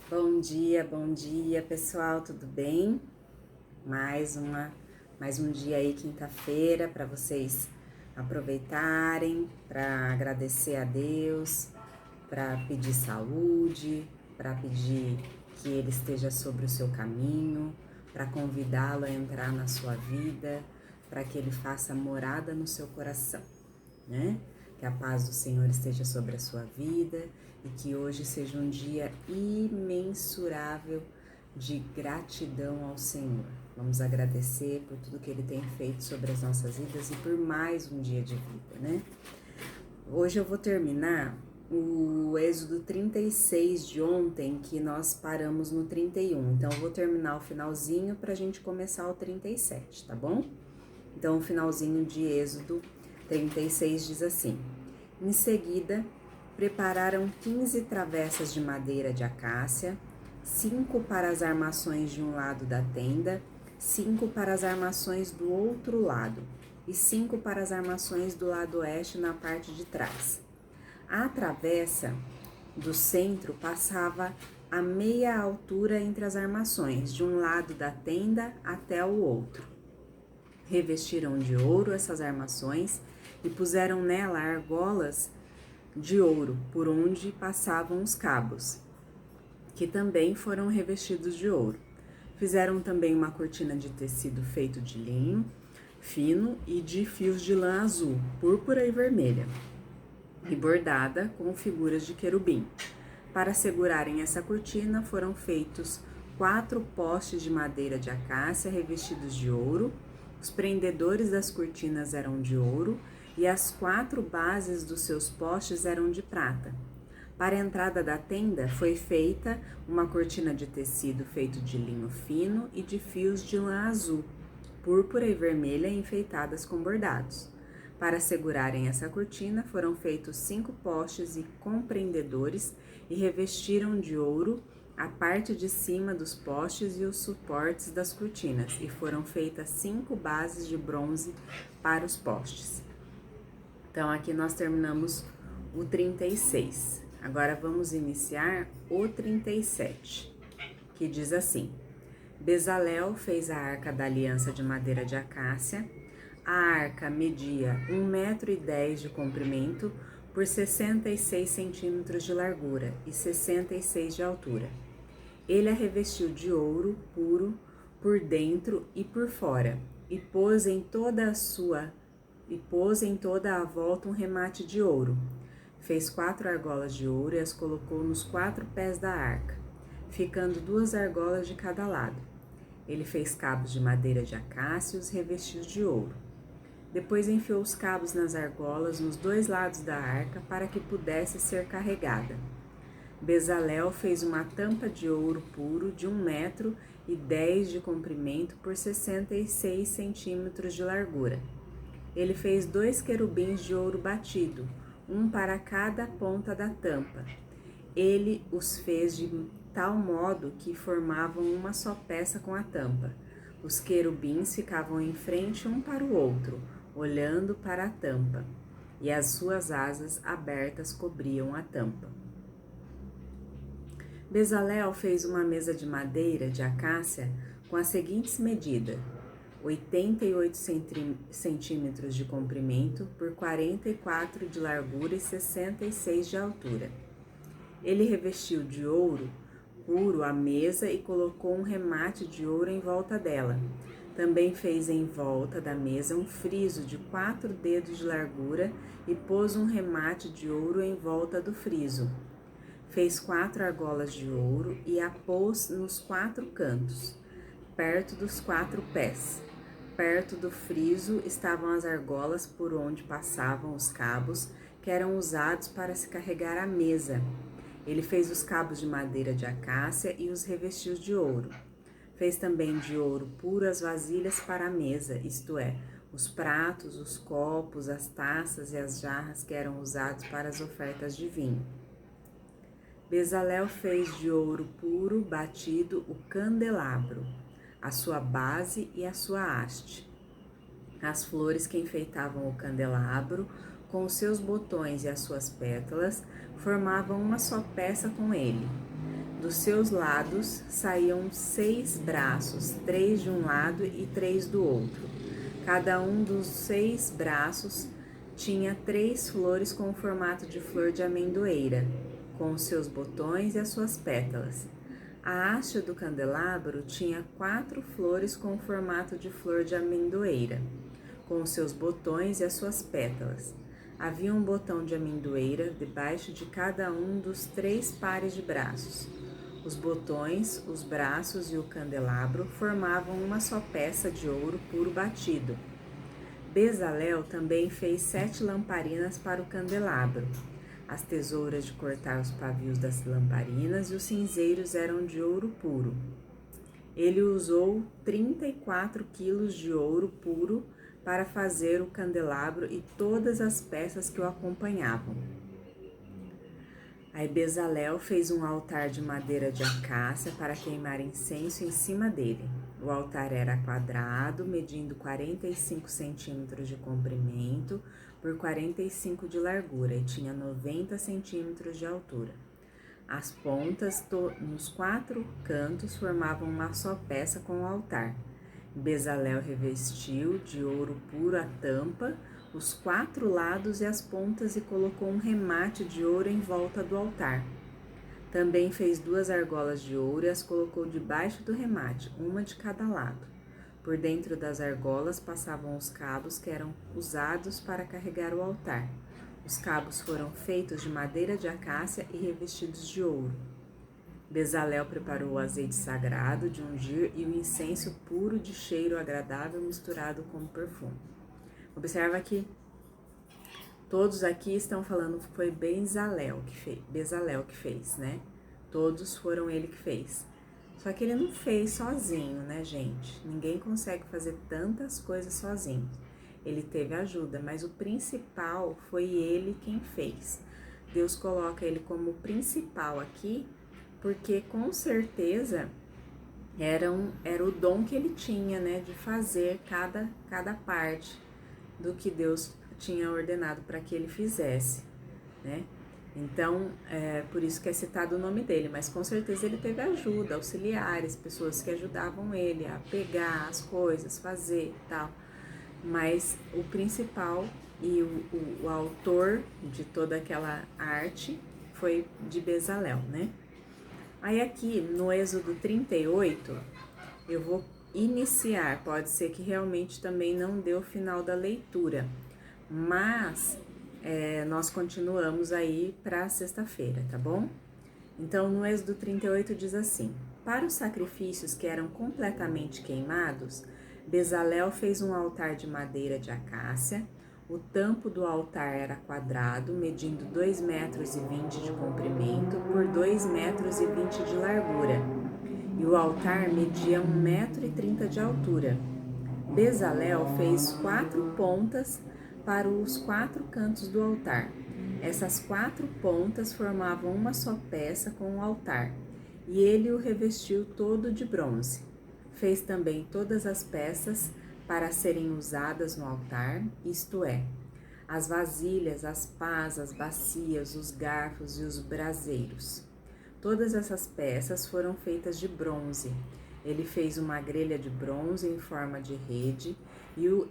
Bom dia pessoal, tudo bem? Mais um dia aí, quinta-feira, para vocês aproveitarem, para agradecer a Deus, para pedir saúde, para pedir que Ele esteja sobre o seu caminho, para convidá-lo a entrar na sua vida, para que Ele faça morada no seu coração, né? Que a paz do Senhor esteja sobre a sua vida e que hoje seja um dia imensurável de gratidão ao Senhor. Vamos agradecer por tudo que Ele tem feito sobre as nossas vidas e por mais um dia de vida, né? Hoje eu vou terminar o Êxodo 36 de ontem, que nós paramos no 31. Então eu vou terminar o finalzinho para a gente começar o 37, tá bom? Então o finalzinho de Êxodo 36 diz assim: Em seguida, prepararam 15 travessas de madeira de acácia, 5 para as armações de um lado da tenda, 5 para as armações do outro lado, e 5 para as armações do lado oeste na parte de trás. A travessa do centro passava a meia altura entre as armações, de um lado da tenda até o outro. Revestiram de ouro essas armações e puseram nela argolas de ouro, por onde passavam os cabos, que também foram revestidos de ouro. Fizeram também uma cortina de tecido feito de linho fino e de fios de lã azul, púrpura e vermelha, e bordada com figuras de querubim. Para segurarem essa cortina foram feitos 4 postes de madeira de acácia revestidos de ouro. Os prendedores das cortinas eram de ouro e as 4 bases dos seus postes eram de prata. Para a entrada da tenda foi feita uma cortina de tecido feito de linho fino e de fios de lã azul, púrpura e vermelha enfeitadas com bordados. Para segurarem essa cortina foram feitos 5 postes e com prendedores e revestiram de ouro a parte de cima dos postes e os suportes das cortinas, e foram feitas 5 bases de bronze para os postes. Então aqui nós terminamos o 36. Agora vamos iniciar o 37, que diz assim: Bezalel fez a arca da aliança de madeira de acácia. A arca media 1,10 m de comprimento por 66 centímetros de largura e 66 de altura. Ele a revestiu de ouro puro por dentro e por fora, e pôs em toda a volta um remate de ouro. Fez 4 argolas de ouro e as colocou nos 4 pés da arca, ficando 2 argolas de cada lado. Ele fez cabos de madeira de acácia e os revestiu de ouro. Depois enfiou os cabos nas argolas nos 2 lados da arca para que pudesse ser carregada. Bezalel fez uma tampa de ouro puro de 1,10 m de comprimento por 66 centímetros de largura. Ele fez 2 querubins de ouro batido, um para cada ponta da tampa. Ele os fez de tal modo que formavam uma só peça com a tampa. Os querubins ficavam em frente um para o outro, olhando para a tampa, e as suas asas abertas cobriam a tampa. Bezalel fez uma mesa de madeira de acácia com as seguintes medidas: 88 centímetros de comprimento por 44 de largura e 66 de altura. Ele revestiu de ouro puro a mesa e colocou um remate de ouro em volta dela. Também fez em volta da mesa um friso de 4 dedos de largura e pôs um remate de ouro em volta do friso. Fez 4 argolas de ouro e a pôs nos 4 cantos, perto dos 4 pés. Perto do friso estavam as argolas por onde passavam os cabos que eram usados para se carregar a mesa. Ele fez os cabos de madeira de acácia e os revestiu de ouro. Fez também de ouro puro as vasilhas para a mesa, isto é, os pratos, os copos, as taças e as jarras que eram usados para as ofertas de vinho. Bezalel fez de ouro puro batido o candelabro, a sua base e a sua haste. As flores que enfeitavam o candelabro, com os seus botões e as suas pétalas, formavam uma só peça com ele. Dos seus lados saíam 6 braços, 3 de um lado e 3 do outro. Cada um dos 6 braços tinha 3 flores com o formato de flor de amendoeira, com os seus botões e as suas pétalas. A haste do candelabro tinha 4 flores com o formato de flor de amendoeira, com os seus botões e as suas pétalas. Havia um botão de amendoeira debaixo de cada um dos 3 pares de braços. Os botões, os braços e o candelabro formavam uma só peça de ouro puro batido. Bezalel também fez 7 lamparinas para o candelabro. As tesouras de cortar os pavios das lamparinas e os cinzeiros eram de ouro puro. Ele usou 34 quilos de ouro puro para fazer o candelabro e todas as peças que o acompanhavam. Aí Bezalel fez um altar de madeira de acácia para queimar incenso em cima dele. O altar era quadrado, medindo 45 centímetros de comprimento por 45 de largura e tinha 90 centímetros de altura. As pontas nos 4 cantos formavam uma só peça com o altar. Bezalel revestiu de ouro puro a tampa, os 4 lados e as pontas e colocou um remate de ouro em volta do altar. Também fez 2 argolas de ouro e as colocou debaixo do remate, uma de cada lado. Por dentro das argolas passavam os cabos que eram usados para carregar o altar. Os cabos foram feitos de madeira de acácia e revestidos de ouro. Bezalel preparou o azeite sagrado de ungir e o incenso puro de cheiro agradável misturado com perfume. Observa que todos aqui estão falando que foi Bezalel que fez, né? Todos foram ele que fez. Só que ele não fez sozinho, né, gente? Ninguém consegue fazer tantas coisas sozinho. Ele teve ajuda, mas o principal foi ele quem fez. Deus coloca ele como principal aqui, porque com certeza era o dom que ele tinha, né, de fazer cada parte do que Deus tinha ordenado para que ele fizesse, né? Então, por isso que é citado o nome dele, mas com certeza ele teve ajuda, auxiliares, pessoas que ajudavam ele a pegar as coisas, fazer e tal. Mas o principal e o autor de toda aquela arte foi de Bezalel, né? Aí aqui no Êxodo 38, eu vou iniciar, pode ser que realmente também não dê o final da leitura, mas nós continuamos aí para sexta-feira, tá bom? Então no Êxodo 38 diz assim: para os sacrifícios que eram completamente queimados, Bezalel fez um altar de madeira de acácia. O tampo do altar era quadrado, medindo 2,20 metros de comprimento por 2,20 metros de largura, e o altar media 1,30 metro de altura. Bezalel fez 4 pontas para os 4 cantos do altar. Essas 4 pontas formavam uma só peça com o altar, e ele o revestiu todo de bronze. Fez também todas as peças para serem usadas no altar, isto é, as vasilhas, as pás, as bacias, os garfos e os braseiros. Todas essas peças foram feitas de bronze. Ele fez uma grelha de bronze em forma de rede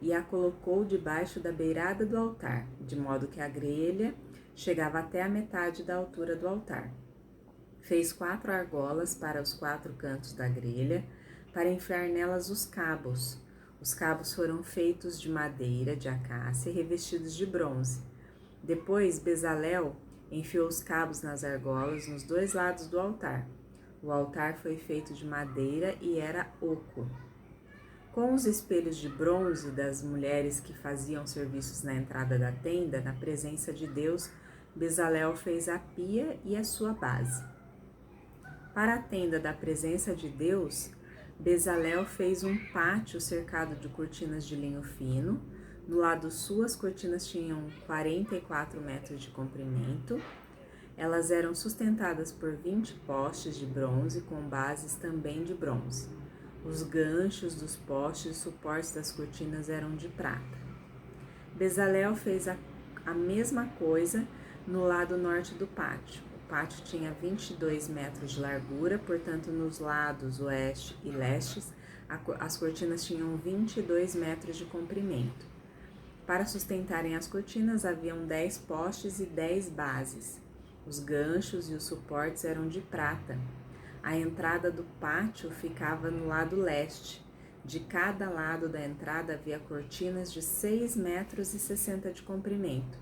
e a colocou debaixo da beirada do altar, de modo que a grelha chegava até a metade da altura do altar. Fez 4 argolas para os 4 cantos da grelha, para enfiar nelas os cabos. Os cabos foram feitos de madeira de acácia e revestidos de bronze. Depois, Bezalel enfiou os cabos nas argolas nos 2 lados do altar. O altar foi feito de madeira e era oco. Com os espelhos de bronze das mulheres que faziam serviços na entrada da tenda, na presença de Deus, Bezalel fez a pia e a sua base. Para a tenda da presença de Deus, Bezalel fez um pátio cercado de cortinas de linho fino. No lado sul, as cortinas tinham 44 metros de comprimento. Elas eram sustentadas por 20 postes de bronze com bases também de bronze. Os ganchos dos postes e suportes das cortinas eram de prata. Bezalel fez a mesma coisa no lado norte do pátio. O pátio tinha 22 metros de largura, portanto, nos lados oeste e leste, as cortinas tinham 22 metros de comprimento. Para sustentarem as cortinas, haviam 10 postes e 10 bases. Os ganchos e os suportes eram de prata. A entrada do pátio ficava no lado leste. De cada lado da entrada havia cortinas de 6 metros e 60 de comprimento,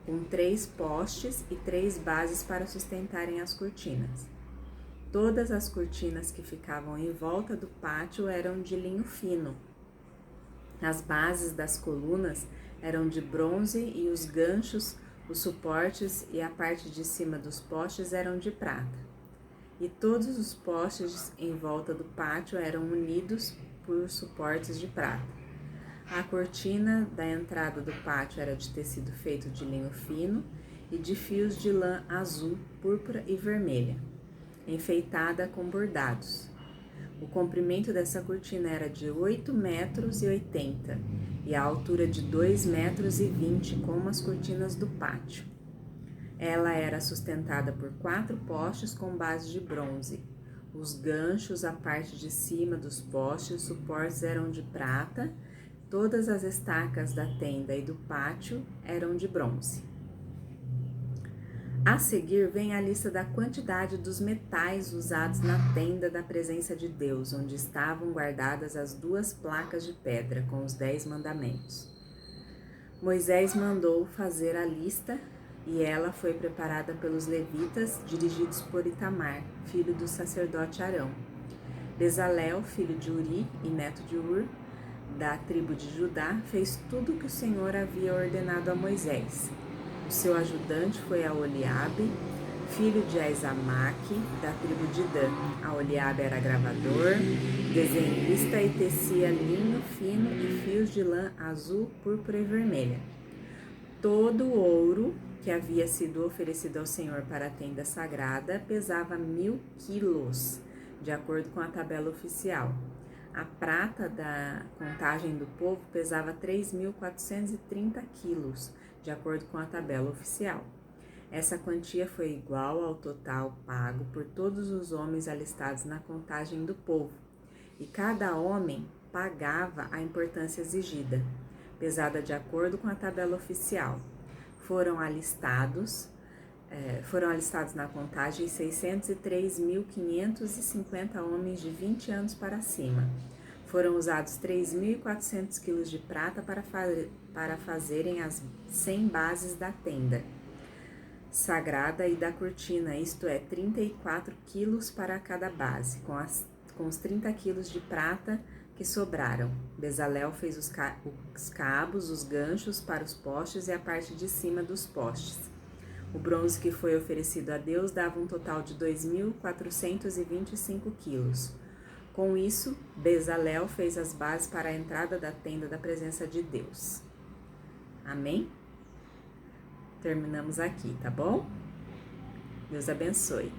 com 3 postes e 3 bases para sustentarem as cortinas. Todas as cortinas que ficavam em volta do pátio eram de linho fino. As bases das colunas eram de bronze e os ganchos, os suportes e a parte de cima dos postes eram de prata. E todos os postes em volta do pátio eram unidos por suportes de prata. A cortina da entrada do pátio era de tecido feito de linho fino e de fios de lã azul, púrpura e vermelha, enfeitada com bordados. O comprimento dessa cortina era de 8,80 metros e a altura de 2,20 metros, como as cortinas do pátio. Ela era sustentada por 4 postes com base de bronze. Os ganchos, a parte de cima dos postes, os suportes eram de prata. Todas as estacas da tenda e do pátio eram de bronze. A seguir vem a lista da quantidade dos metais usados na tenda da presença de Deus, onde estavam guardadas as 2 placas de pedra com os 10 mandamentos. Moisés mandou fazer a lista e ela foi preparada pelos levitas, dirigidos por Itamar, filho do sacerdote Arão. Bezalel, filho de Uri e neto de Ur, da tribo de Judá, fez tudo o que o Senhor havia ordenado a Moisés. O seu ajudante foi Aholiabe, filho de Aizamaque, da tribo de Dan. Aholiabe era gravador, desenhista e tecia linho fino e fios de lã azul, púrpura e vermelha. Todo o ouro que havia sido oferecido ao Senhor para a tenda sagrada pesava 1.000 quilos, de acordo com a tabela oficial. A prata da contagem do povo pesava 3.430 quilos, de acordo com a tabela oficial. Essa quantia foi igual ao total pago por todos os homens alistados na contagem do povo, e cada homem pagava a importância exigida, pesada de acordo com a tabela oficial. Foram alistados na contagem 603.550 homens de 20 anos para cima. Foram usados 3.400 quilos de prata para fazerem as 100 bases da tenda sagrada e da cortina, isto é, 34 quilos para cada base, com os 30 quilos de prata que sobraram. Bezalel fez os cabos, os ganchos para os postes e a parte de cima dos postes. O bronze que foi oferecido a Deus dava um total de 2.425 quilos. Com isso, Bezalel fez as bases para a entrada da tenda da presença de Deus. Amém? Terminamos aqui, tá bom? Deus abençoe.